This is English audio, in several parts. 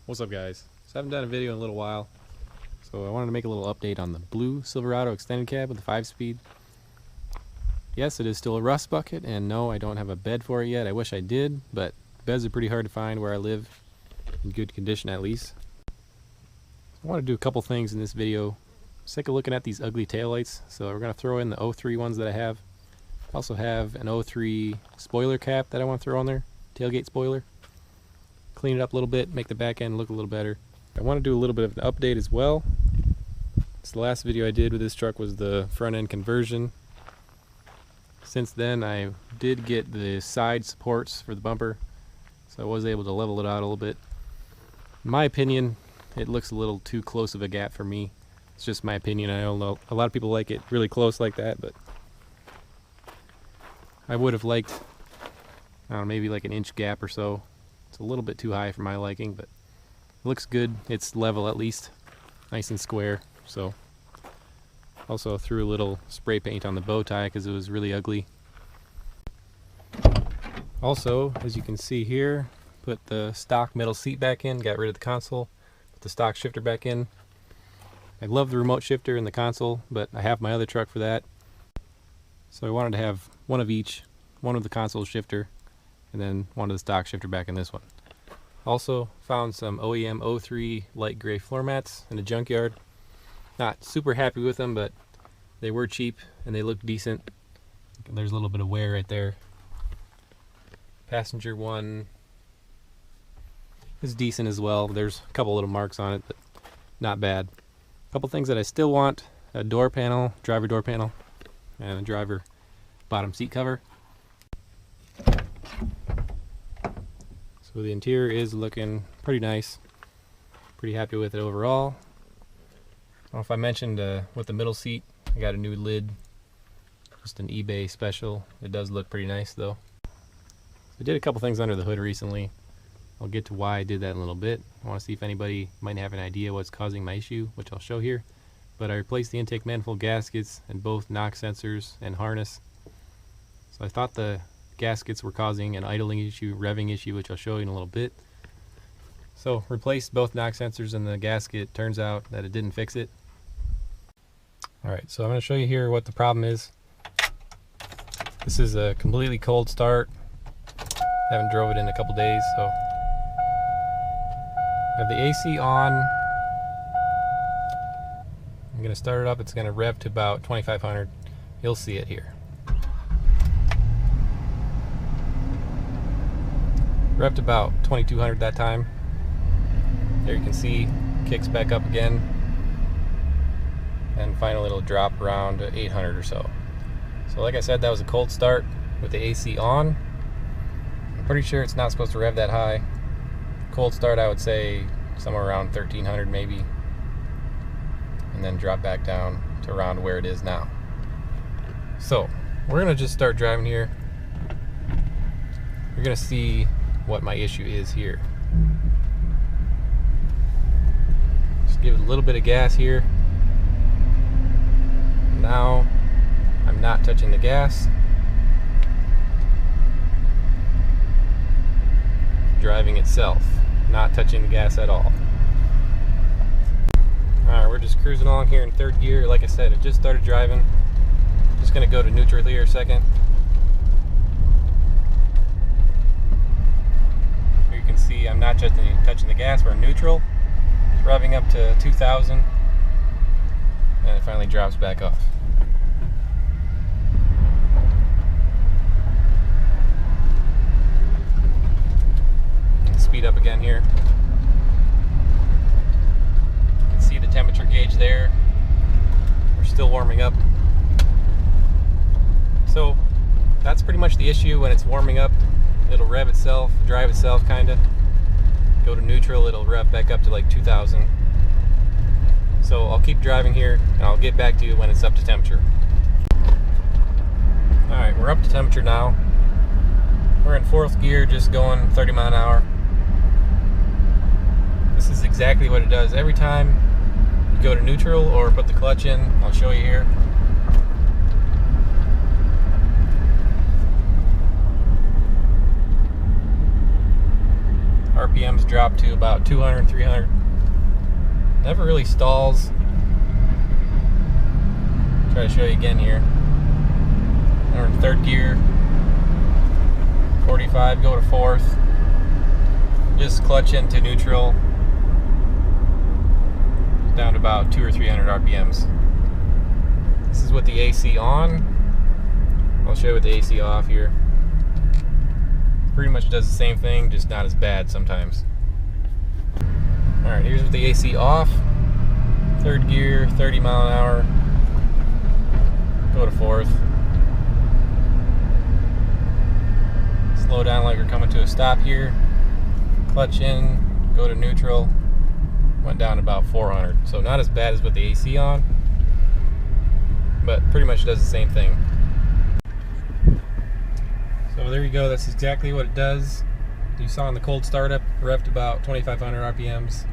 What's up, guys? So I haven't done a video in a little while, so I wanted to make a little update on the blue Silverado extended cab with the 5-speed. Yes, it is still a rust bucket, and no, I don't have a bed for it yet. I wish I did, but beds are pretty hard to find where I live, in good condition at least. I want to do a couple things in this video. Sick of looking at these ugly taillights, so we're going to throw in the 03 ones that I have. I also have an 03 spoiler cap that I want to throw on there, tailgate spoiler. Clean it up a little bit, make the back end look a little better. I want to do a little bit of an update as well. So the last video I did with this truck was the front end conversion. Since then I did get the side supports for the bumper, so I was able to level it out a little bit. In my opinion, it looks a little too close of a gap for me. It's just my opinion. I don't know, a lot of people like it really close like that, but I would have liked, I don't know, maybe like an inch gap or so. It's a little bit too high for my liking, but it looks good. It's level at least, nice and square. So also threw a little spray paint on the bow tie because it was really ugly. Also, as you can see here, put the stock metal seat back in, got rid of the console, put the stock shifter back in. I love the remote shifter in the console, but I have my other truck for that. So I wanted to have one of each, one of the console shifter, and then one of the stock shifter back in this one. Also found some OEM 03 light gray floor mats in the junkyard. Not super happy with them, but they were cheap and they looked decent. There's a little bit of wear right there. Passenger one is decent as well. There's a couple little marks on it, but not bad. A couple things that I still want: a door panel, driver door panel, and a driver bottom seat cover. So the interior is looking pretty nice. Pretty happy with it overall. I don't know if I mentioned with the middle seat, I got a new lid. Just an eBay special. It does look pretty nice though. I did a couple things under the hood recently. I'll get to why I did that in a little bit. I want to see if anybody might have an idea what's causing my issue, which I'll show here. But I replaced the intake manifold gaskets and both knock sensors and harness. So I thought the gaskets were causing an idling issue, revving issue, which I'll show you in a little bit. So replaced both knock sensors and the gasket. Turns out that it didn't fix it. Alright, so I'm going to show you here what the problem is. This is a completely cold start. Haven't drove it in a couple days, so I have the AC on. I'm going to start it up. It's going to rev to about 2500. You'll see it here. Revved about 2200 that time. There you can see, kicks back up again. And finally it'll drop around 800 or so. So like I said, that was a cold start with the AC on. I'm pretty sure it's not supposed to rev that high. Cold start, I would say somewhere around 1300 maybe. And then drop back down to around where it is now. So we're gonna just start driving here. You're gonna see what my issue is here. Just give it a little bit of gas here. Now I'm not touching the gas. Driving itself, not touching the gas at all. Alright, we're just cruising along here in third gear. Like I said, it just started driving. Just gonna go to neutral here a second. You can see I'm not touching the gas. We're in neutral. It's revving up to 2000, and it finally drops back off. Speed up again here. You can see the temperature gauge there. We're still warming up. So that's pretty much the issue. When it's warming up, it'll rev itself, drive itself kinda. Go to neutral, it'll rev back up to like 2000. So I'll keep driving here and I'll get back to you when it's up to temperature. Alright, we're up to temperature now. We're in fourth gear, just going 30 miles an hour. This is exactly what it does every time you go to neutral or put the clutch in. I'll show you here. RPMs drop to about 200, 300. Never really stalls. Try to show you again here. We're in third gear. 45, go to fourth. Just clutch into neutral. Down to about 200 or 300 RPMs. This is with the AC on. I'll show you with the AC off here. Pretty much does the same thing, just not as bad sometimes. Alright, here's with the AC off. Third gear, 30 mile an hour. Go to fourth. Slow down like we're coming to a stop here. Clutch in, go to neutral. Went down to about 400. So not as bad as with the AC on, but pretty much does the same thing. So there you go, that's exactly what it does. You saw in the cold startup, revved about 2,500 RPMs,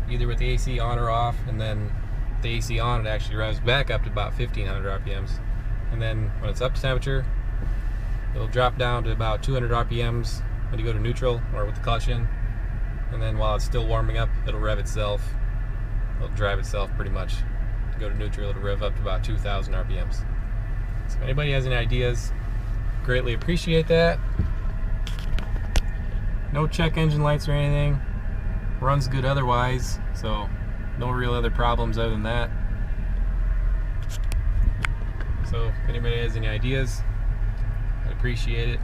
either with the AC on or off, and then the AC on, it actually revs back up to about 1,500 RPMs. And then when it's up to temperature, it'll drop down to about 200 RPMs when you go to neutral or with the clutch in. And then while it's still warming up, it'll rev itself. It'll drive itself pretty much. To go to neutral, it'll rev up to about 2,000 RPMs. So if anybody has any ideas, greatly appreciate that. No check engine lights or anything. Runs good otherwise, so no real other problems other than that. So if anybody has any ideas, I'd appreciate it.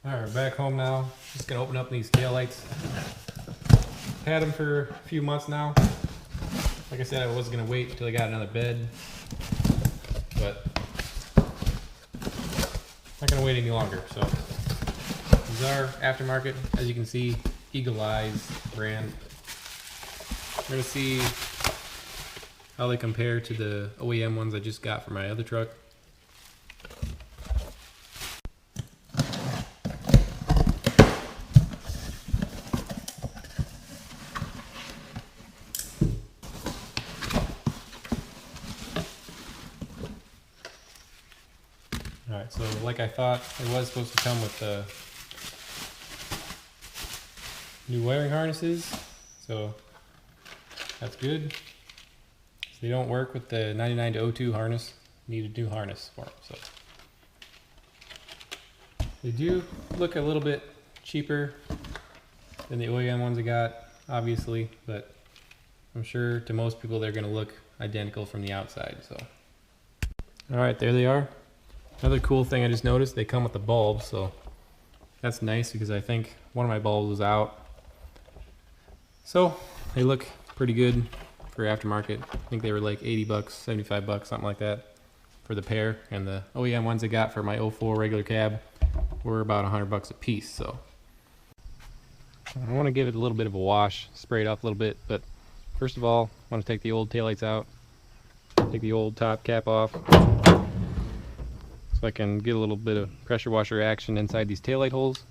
Alright, we're back home now. Just gonna open up these taillights. Had them for a few months now. Like I said, I was gonna wait until I got another bed, but not gonna wait any longer. So these are aftermarket, as you can see, Eagle Eyes brand. We're gonna see how they compare to the OEM ones I just got for my other truck. Alright, so like I thought, it was supposed to come with the new wiring harnesses, so that's good. So they don't work with the 99 to 02 harness. Need a new harness for them. So they do look a little bit cheaper than the OEM ones I got, obviously, but I'm sure to most people they're going to look identical from the outside. So, alright, there they are. Another cool thing I just noticed, they come with the bulbs, so that's nice because I think one of my bulbs was out. So they look pretty good for aftermarket. I think they were like 80 bucks, 75 bucks, something like that for the pair. And the OEM ones I got for my 04 regular cab were about 100 bucks a piece. So I want to give it a little bit of a wash, spray it off a little bit, but first of all, I want to take the old taillights out, take the old top cap off, so I can get a little bit of pressure washer action inside these taillight holes.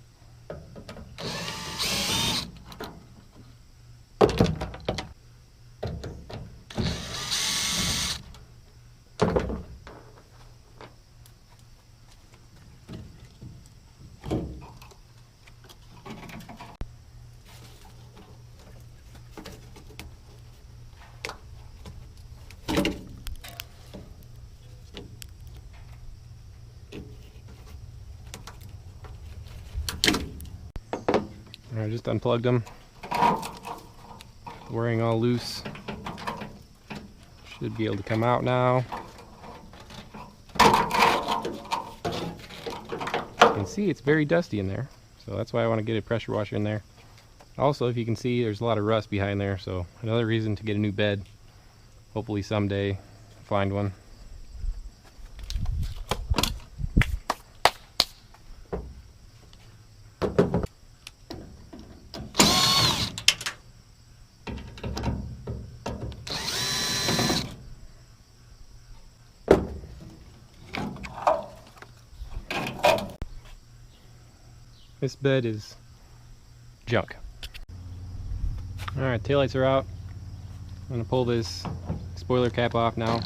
I just unplugged them. Wiring all loose. Should be able to come out now. You can see it's very dusty in there, so that's why I want to get a pressure washer in there. Also, if you can see, there's a lot of rust behind there, so another reason to get a new bed. Hopefully someday find one. This bed is junk. Alright, taillights are out. I'm going to pull this spoiler cap off now.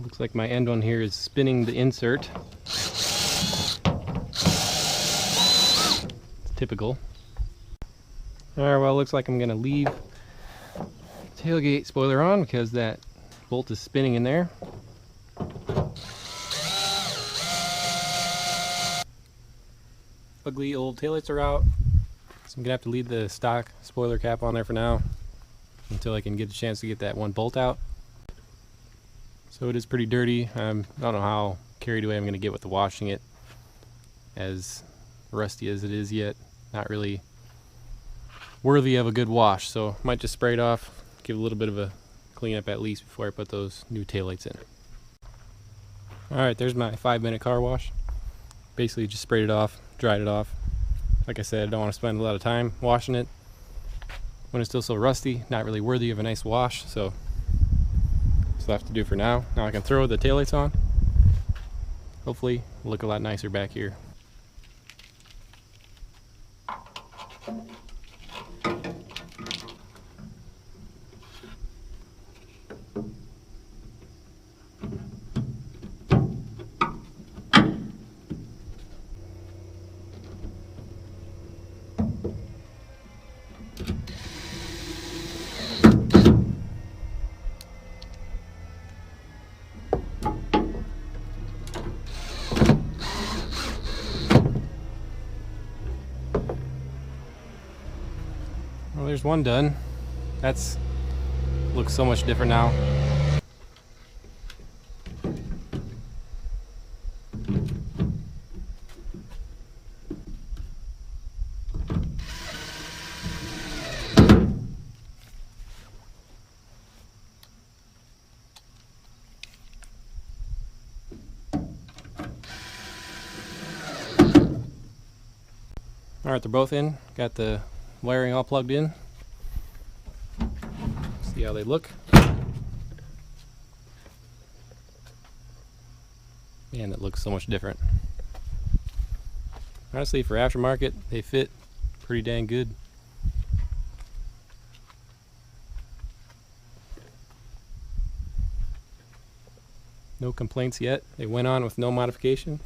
Looks like my end one here is spinning the insert. It's typical. Alright, well, it looks like I'm going to leave the tailgate spoiler on because that bolt is spinning in there. Ugly old taillights are out, so I'm going to have to leave the stock spoiler cap on there for now until I can get a chance to get that one bolt out. So it is pretty dirty. I don't know how carried away I'm going to get with the washing it, as rusty as it is yet. Not really worthy of a good wash, so might just spray it off, give a little bit of a cleanup at least before I put those new taillights in. Alright, there's my 5-minute car wash. Basically just sprayed it off, dried it off. Like I said, I don't want to spend a lot of time washing it when it's still so rusty, not really worthy of a nice wash, so that's what I have to do for now. Now I can throw the taillights on. Hopefully it'll look a lot nicer back here. Well, there's one done. That's looks so much different now. Alright, they're both in. Got the wiring all plugged in. See how they look. Man, it looks so much different. Honestly, for aftermarket, they fit pretty dang good. No complaints yet. They went on with no modification.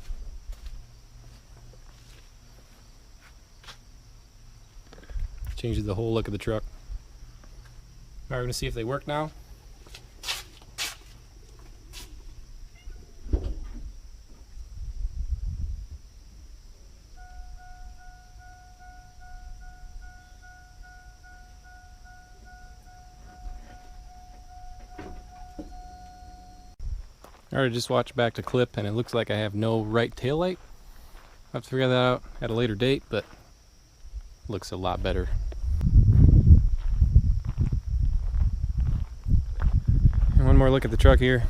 Changes the whole look of the truck. Alright, we're going to see if they work now. Alright, I just watched back to clip and it looks like I have no right tail light. I'll have to figure that out at a later date, but it looks a lot better. And one more look at the truck here.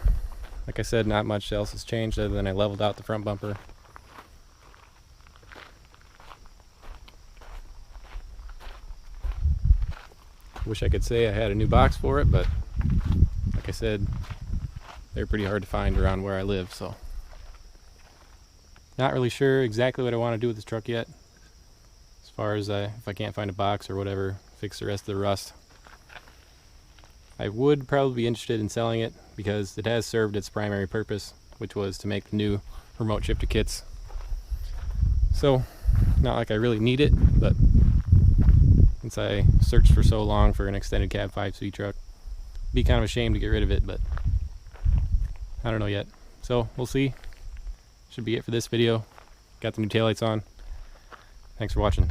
Like I said, not much else has changed other than I leveled out the front bumper. Wish I could say I had a new box for it, but like I said, they're pretty hard to find around where I live, so not really sure exactly what I want to do with this truck yet. As far as if I can't find a box or whatever, fix the rest of the rust. I would probably be interested in selling it because it has served its primary purpose, which was to make the new remote shifter kits. So, not like I really need it, but since I searched for so long for an extended cab 5-speed truck, it'd be kind of a shame to get rid of it, but I don't know yet. So, we'll see. Should be it for this video. Got the new taillights on. Thanks for watching.